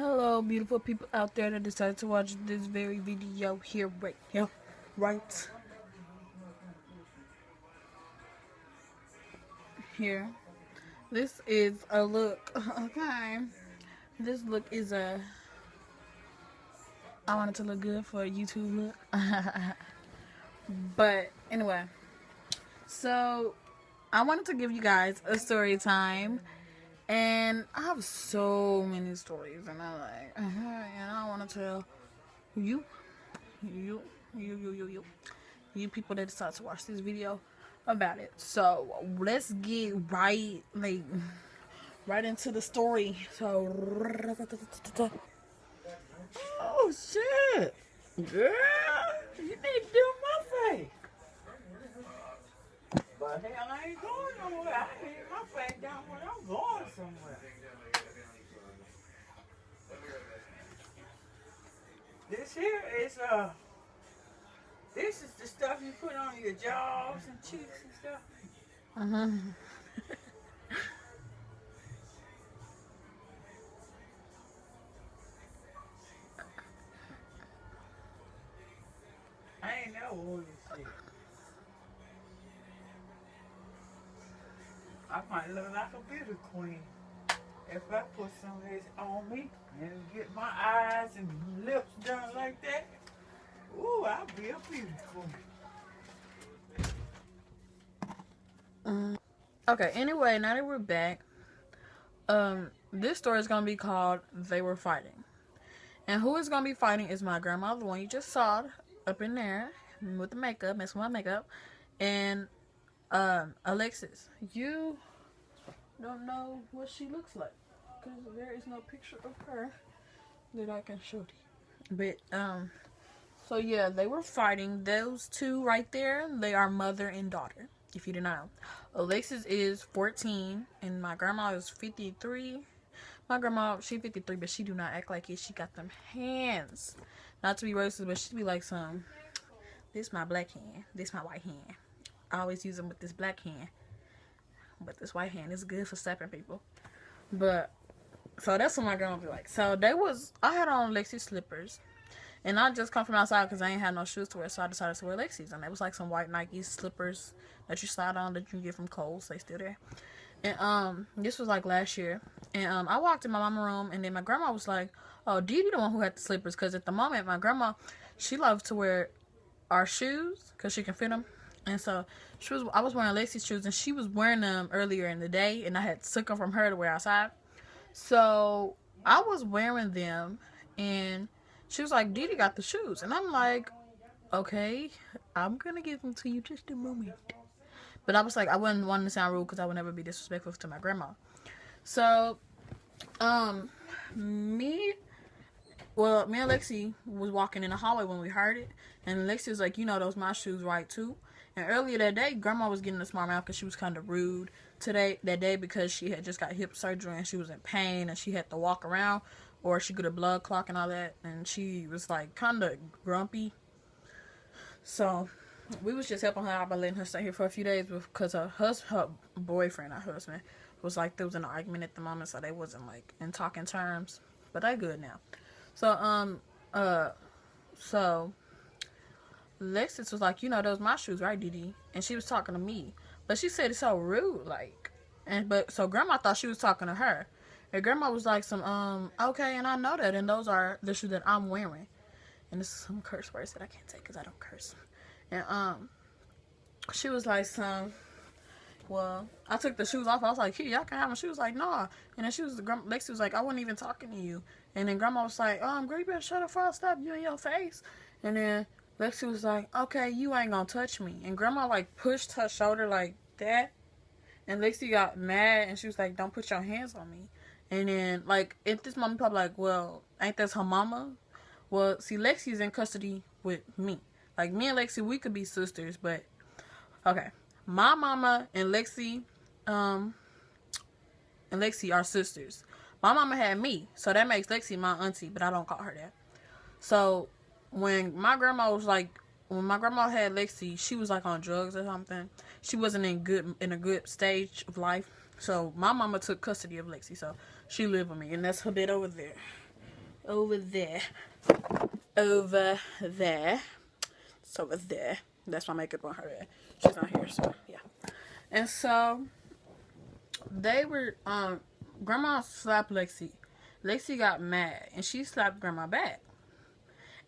Hello, beautiful people out there that decided to watch this very video here, right here, right here. This is a look, okay? This look is I want it to look good for a YouTube look. But anyway, so I wanted to give you guys a story time. And I have so many stories, and I'm like, and I want to tell you, you, you people that decide to watch this video about it. So let's get right into the story. So, oh shit, girl, you need to do my face. But hell, I ain't going nowhere. I need my face down when I'm going somewhere. This here is this is the stuff you put on your jaws and cheeks and stuff. I ain't never worn this shit. I might look like a beauty queen if I put some of this on me and get my eyes and lips done like that. Ooh, I'll be a beauty queen. Okay, anyway, now that we're back, this story is going to be called They Were Fighting. And who is going to be fighting is my grandma, the one you just saw up in there with the makeup, messing with my makeup, and Alexis. You don't know what she looks like because there is no picture of her that I can show you. But so yeah, they were fighting. Those two right there, they are mother and daughter, if you didn't know. Alexis is 14 and my grandma is 53. My grandma, she 53, but she do not act like it. She got them hands. Not to be racist, but she be like this my black hand, this my white hand. I always use them with this black hand, but this white hand is good for slapping people. But so that's what my grandma be like. So I had on Lexi's slippers, and I just come from outside because I ain't had no shoes to wear, so I decided to wear Lexi's, and it was like some white Nike slippers that you slide on that you can get from Kohl's. They still there. And this was like last year, and I walked in my mama room, and then my grandma was like, "Oh, Dee the one who had the slippers," because at the moment my grandma, she loved to wear our shoes because she can fit them. And so I was wearing Lexi's shoes, and she was wearing them earlier in the day, and I had took them from her to wear outside. So I was wearing them, and she was like, "Dee got the shoes," and I'm like, "Okay, I'm gonna give them to you just a moment." But I was like, I wouldn't want to sound rude because I would never be disrespectful to my grandma. So, me and Lexi was walking in the hallway when we heard it, and Lexi was like, those my shoes, right, too? And earlier that day, Grandma was getting a smart mouth because she was kind of rude that day because she had just got hip surgery and she was in pain and she had to walk around or she got a blood clot and all that, and she was like kind of grumpy. So we was just helping her out by letting her stay here for a few days because her boyfriend, not husband, was like there was an argument at the moment, so they wasn't like in talking terms, but they good now. So Lexus was like, those my shoes, right, Dee? And she was talking to me, but she said it's so rude, like, so Grandma thought she was talking to her, and Grandma was like okay, and I know that, and those are the shoes that I'm wearing, and this is some curse words that I can't take because I don't curse, and she was like well, I took the shoes off. I was like, "Here, y'all can have them." She was like, "Nah." And then Lexi was like, "I wasn't even talking to you." And then Grandma was like, "Girl, you better shut up before I slap you in your face." And then Lexi was like, "Okay, you ain't gonna touch me." And Grandma like pushed her shoulder like that. And Lexi got mad and she was like, "Don't put your hands on me." And then like at this moment, probably like, "Well, ain't that her mama?" Well, see, Lexi's in custody with me. Like me and Lexi, we could be sisters, but okay. My mama and Lexi are sisters. My mama had me, so that makes Lexi my auntie, but I don't call her that. So when my grandma had Lexi, she was like on drugs or something. She wasn't in a good stage of life. So my mama took custody of Lexi, so she lived with me, and that's her bed over there. over there. Over there. It's over there. That's my makeup on her head. She's not here, so yeah. And so they were Grandma slapped Lexi. Lexi got mad and she slapped Grandma back.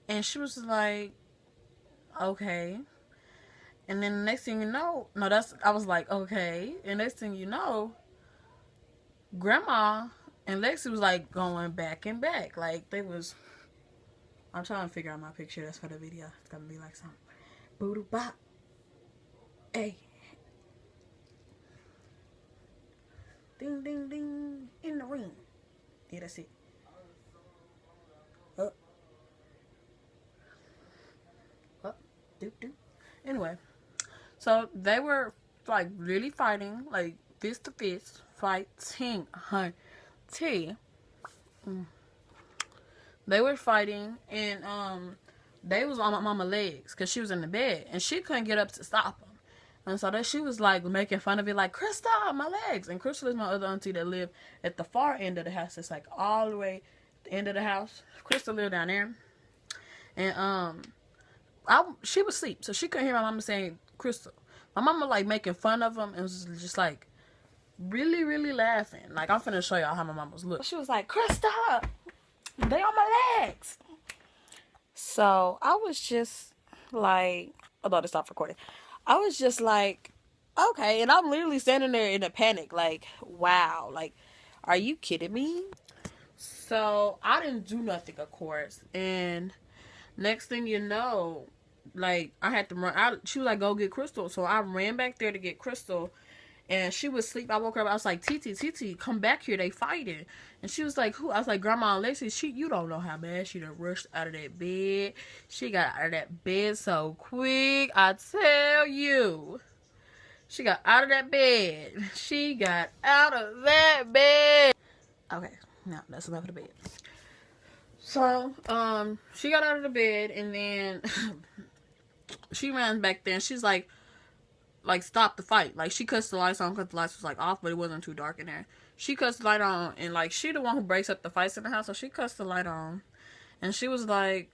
And she was like, okay. And then the next thing you know, I was like, okay. And next thing you know, Grandma and Lexi was like going back and back. Like they was, I'm trying to figure out my picture that's for the video. It's gonna be like something. Boo bop. Hey. Ding ding ding in the ring. Yeah, that's it. Up. Up. Doop doop. Anyway. So they were like really fighting, like fist to fist, fighting, hunty. They were fighting, and they was on my mama's legs because she was in the bed and she couldn't get up to stop them. And so that she was like making fun of it, like, Crystal, my legs. And Crystal is my other auntie that lived at the far end of the house. It's like all the way at the end of the house. Crystal lived down there, and she was asleep, so she couldn't hear my mama saying Crystal. My mama like making fun of them and was just like really, really laughing. Like, I'm finna show y'all how my mama was looking. She was like, Crystal, they on my legs. So I was just like, I thought it stopped recording. I was just like, okay. And I'm literally standing there in a panic, like, wow, like, are you kidding me? So I didn't do nothing, of course. And next thing you know, like, I had to run out. She was like, go get Crystal. So I ran back there to get Crystal. And she was asleep. I woke her up. I was like, Titi, come back here. They fighting. And she was like, who? I was like, Grandma Lexi. You don't know how bad she done rushed out of that bed. She got out of that bed so quick. I tell you. She got out of that bed. She got out of that bed. Okay. Now, that's enough of the bed. So, she got out of the bed. And then she ran back there. And she's like, stop the fight. Like, she cuts the lights on because the lights was like off, but it wasn't too dark in there. She cuts the light on, and like, she the one who breaks up the fights in the house, so she cuts the light on, and she was like,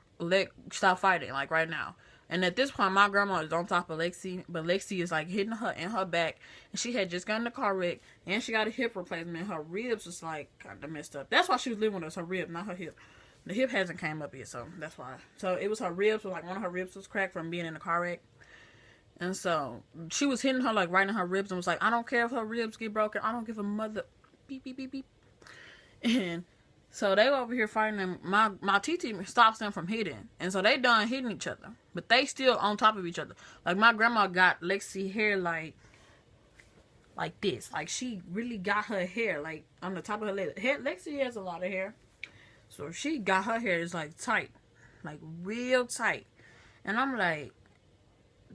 stop fighting, like, right now. And at this point, my grandma is on top of Lexi, but Lexi is like hitting her in her back, and she had just gotten a car wreck, and she got a hip replacement. Her ribs was like kind of messed up. That's why she was living with us, her rib, not her hip. The hip hasn't came up yet, so that's why. So it was her ribs, like one of her ribs was cracked from being in a car wreck. And so she was hitting her like right in her ribs and was like, I don't care if her ribs get broken. I don't give a mother beep beep beep beep. And so they were over here fighting, and my TT stops them from hitting. And so they done hitting each other, but they still on top of each other. Like, my grandma got Lexi hair like this. Like, she really got her hair like on the top of her leg. Lexi has a lot of hair, so she got her hair is like tight, like real tight. And I'm like,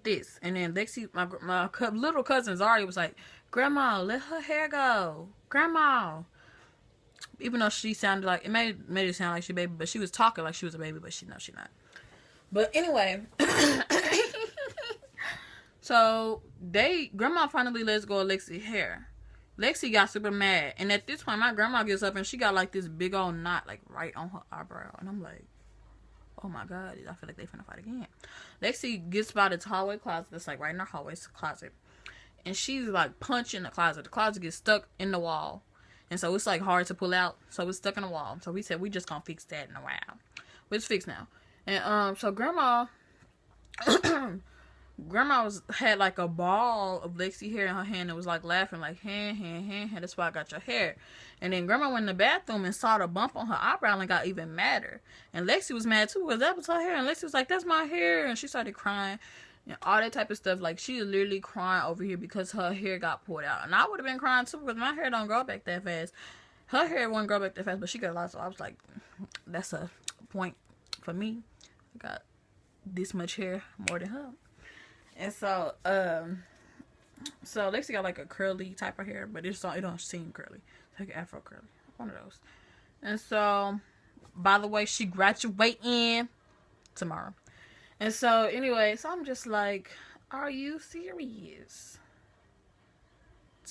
this. And then Lexi, my little cousin Zari was like, Grandma, let her hair go. Grandma. Even though she sounded like, it made it sound like she baby, but she was talking like she was a baby, but she not. But anyway, so Grandma finally lets go of Lexi's hair. Lexi got super mad, and at this point, my grandma gets up and she got like this big old knot like right on her eyebrow, and I'm like, oh my God, I feel like they finna fight again. Lexi gets by the hallway closet that's like right in her hallway closet, and she's like punching the closet. The closet gets stuck in the wall, and so it's like hard to pull out, so it's stuck in the wall. So we said we just gonna fix that in a while. But it's fixed now. And so grandma had like a ball of Lexi hair in her hand and was like laughing like, hand, that's why I got your hair. And then grandma went in the bathroom and saw the bump on her eyebrow and got even madder. And Lexi was mad too because that was her hair. And Lexi was like, that's my hair. And she started crying and all that type of stuff. Like, she was literally crying over here because her hair got pulled out. And I would have been crying too because my hair don't grow back that fast. Her hair won't grow back that fast, but she got a lot. So I was like, that's a point for me. I got this much hair more than her. And so, so Lexi got like a curly type of hair, but it don't seem curly. It's like Afro curly, one of those. And so, by the way, she graduating tomorrow. And so, anyway, so I'm just like, are you serious?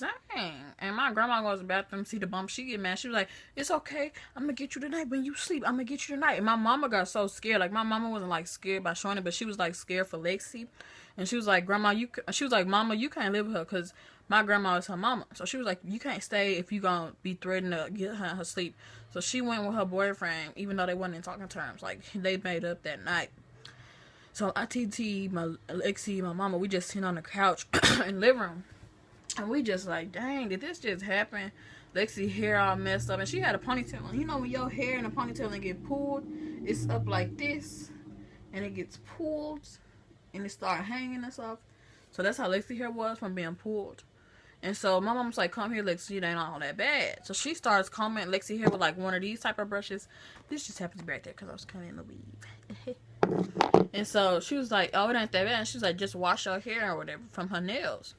dang. And my grandma goes to the bathroom, see the bump. She get mad. She was like, it's okay. I'm going to get you tonight when you sleep. I'm going to get you tonight. And my mama got so scared. Like, my mama wasn't, like, scared by showing it, but she was, like, scared for Lexi. And she was like, Grandma, she was like, Mama, you can't live with her because my grandma is her mama. So she was like, you can't stay if you going to be threatened to get her sleep. So she went with her boyfriend, even though they wasn't in talking terms. Like, they made up that night. So ITT, my Lexi, my mama, we just sitting on the couch in the living room. And we just like, dang, did this just happen? Lexi hair all messed up. And she had a ponytail on. You know when your hair in a ponytail and get pulled, it's up like this. And it gets pulled. And it started hanging and stuff. So that's how Lexi hair was from being pulled. And so my mom's like, come here, Lexi, it ain't all that bad. So she starts combing Lexi hair with like one of these type of brushes. This just happens to be right there because I was kind of in the weave. And so she was like, oh, it ain't that bad. And she was like, just wash your hair or whatever from her nails.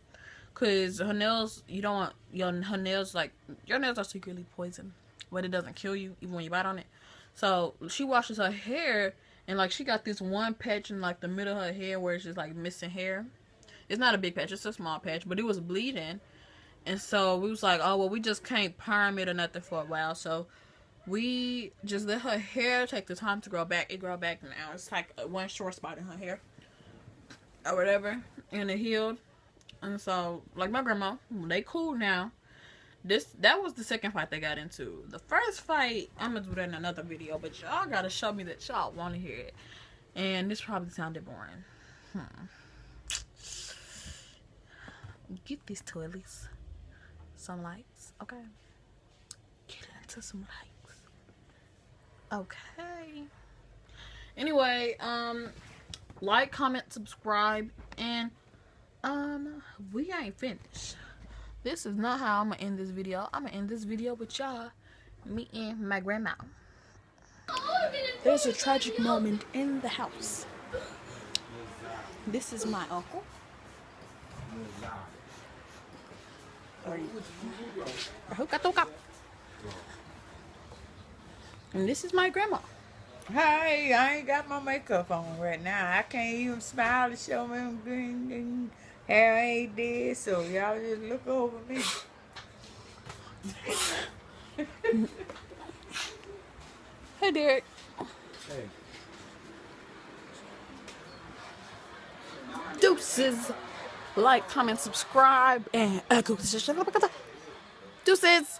Because her nails, you don't want, her nails, like, your nails are secretly poison. But it doesn't kill you, even when you bite on it. So she washes her hair, and like, she got this one patch in like the middle of her hair where it's just like missing hair. It's not a big patch, it's a small patch, but it was bleeding. And so we was like, oh, well, we just can't perm it or nothing for a while. So we just let her hair take the time to grow back. It grow back now. It's like one short spot in her hair or whatever. And it healed. And so, like my grandma, they cool now. That was the second fight they got into. The first fight, I'm going to do that in another video. But y'all got to show me that y'all want to hear it. And this probably sounded boring. Get this to at least some likes, okay? Get into some likes, okay? Anyway, like, comment, subscribe, and we ain't finished. This is not how I'm gonna end this video. I'm gonna end this video with y'all meeting my grandma. There's a tragic moment in the house. This is my uncle. And this is my grandma. Hey, I ain't got my makeup on right now. I can't even smile to show me green hair ain't dead, so y'all just look over me. Hey, Derek. Hey. Deuces. Like, comment, subscribe, and deuces.